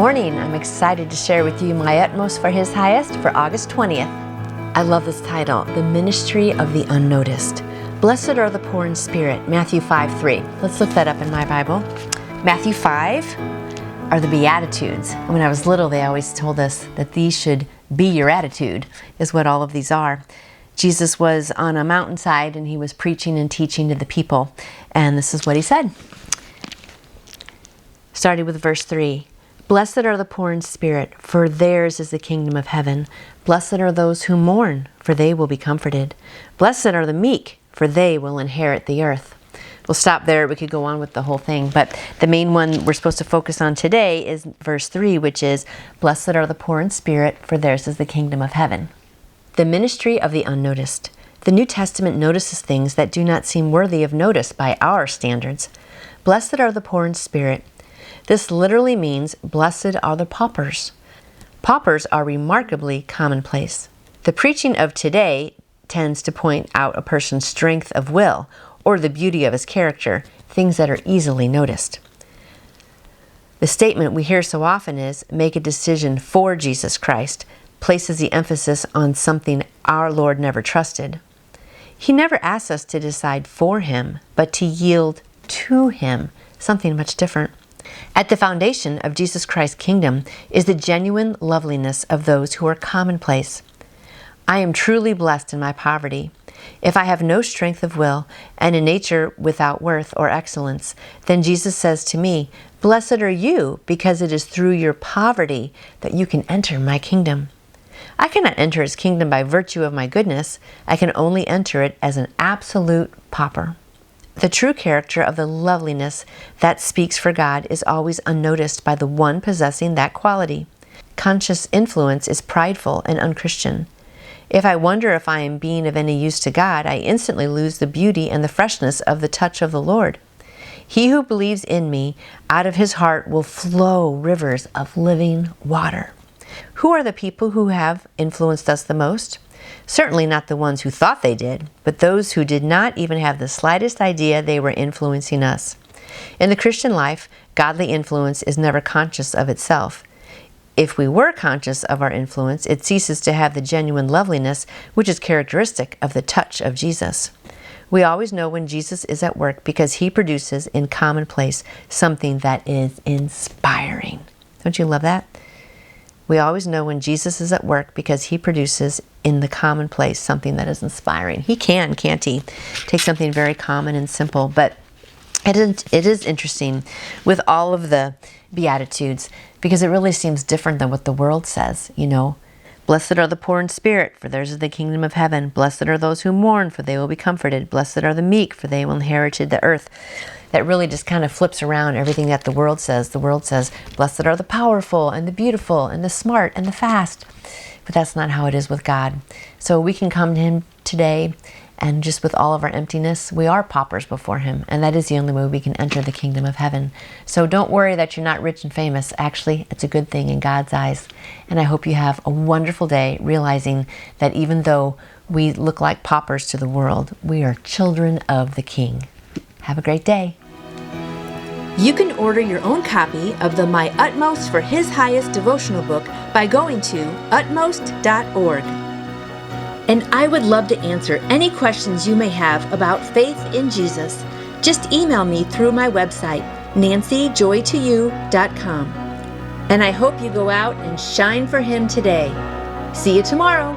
morning. I'm excited to share with you my utmost for His highest for August 20th. I love this title, The Ministry of the Unnoticed. Blessed are the poor in spirit, Matthew 5:3. Let's look that up in my Bible. Matthew 5 are the Beatitudes. When I was little, they always told us that these should be your attitude, is what all of these are. Jesus was on a mountainside and He was preaching and teaching to the people. And this is what He said. Starting with verse 3. Blessed are the poor in spirit, for theirs is the kingdom of heaven. Blessed are those who mourn, for they will be comforted. Blessed are the meek, for they will inherit the earth. We'll stop there. We could go on with the whole thing, but the main one we're supposed to focus on today is verse 3, which is, Blessed are the poor in spirit, for theirs is the kingdom of heaven. The ministry of the unnoticed. The New Testament notices things that do not seem worthy of notice by our standards. Blessed are the poor in spirit. This literally means, blessed are the paupers. Paupers are remarkably commonplace. The preaching of today tends to point out a person's strength of will or the beauty of his character, things that are easily noticed. The statement we hear so often is, make a decision for Jesus Christ, places the emphasis on something our Lord never trusted. He never asks us to decide for Him, but to yield to Him, something much different. At the foundation of Jesus Christ's kingdom is the genuine loveliness of those who are commonplace. I am truly blessed in my poverty. If I have no strength of will and a nature without worth or excellence, then Jesus says to me, Blessed are you, because it is through your poverty that you can enter my kingdom. I cannot enter His kingdom by virtue of my goodness. I can only enter it as an absolute pauper. The true character of the loveliness that speaks for God is always unnoticed by the one possessing that quality. Conscious influence is prideful and unchristian. If I wonder if I am being of any use to God, I instantly lose the beauty and the freshness of the touch of the Lord. He who believes in me, out of his heart will flow rivers of living water. Who are the people who have influenced us the most? Certainly not the ones who thought they did, but those who did not even have the slightest idea they were influencing us. In the Christian life, godly influence is never conscious of itself. If we were conscious of our influence, it ceases to have the genuine loveliness which is characteristic of the touch of Jesus. We always know when Jesus is at work because He produces in commonplace something that is inspiring. Don't you love that? We always know when Jesus is at work because He produces in the commonplace something that is inspiring. He can, can't He? Take something very common and simple, but it is interesting with all of the Beatitudes because it really seems different than what the world says, you know. Blessed are the poor in spirit, for theirs is the kingdom of heaven. Blessed are those who mourn, for they will be comforted. Blessed are the meek, for they will inherit the earth. That really just kind of flips around everything that the world says. The world says, blessed are the powerful and the beautiful and the smart and the fast. But that's not how it is with God. So we can come to Him today and just with all of our emptiness, we are paupers before Him. And that is the only way we can enter the kingdom of heaven. So don't worry that you're not rich and famous. Actually, it's a good thing in God's eyes. And I hope you have a wonderful day realizing that even though we look like paupers to the world, we are children of the King. Have a great day. You can order your own copy of the My Utmost for His Highest devotional book by going to utmost.org. And I would love to answer any questions you may have about faith in Jesus. Just email me through my website, nancyjoytoyou.com. And I hope you go out and shine for Him today. See you tomorrow.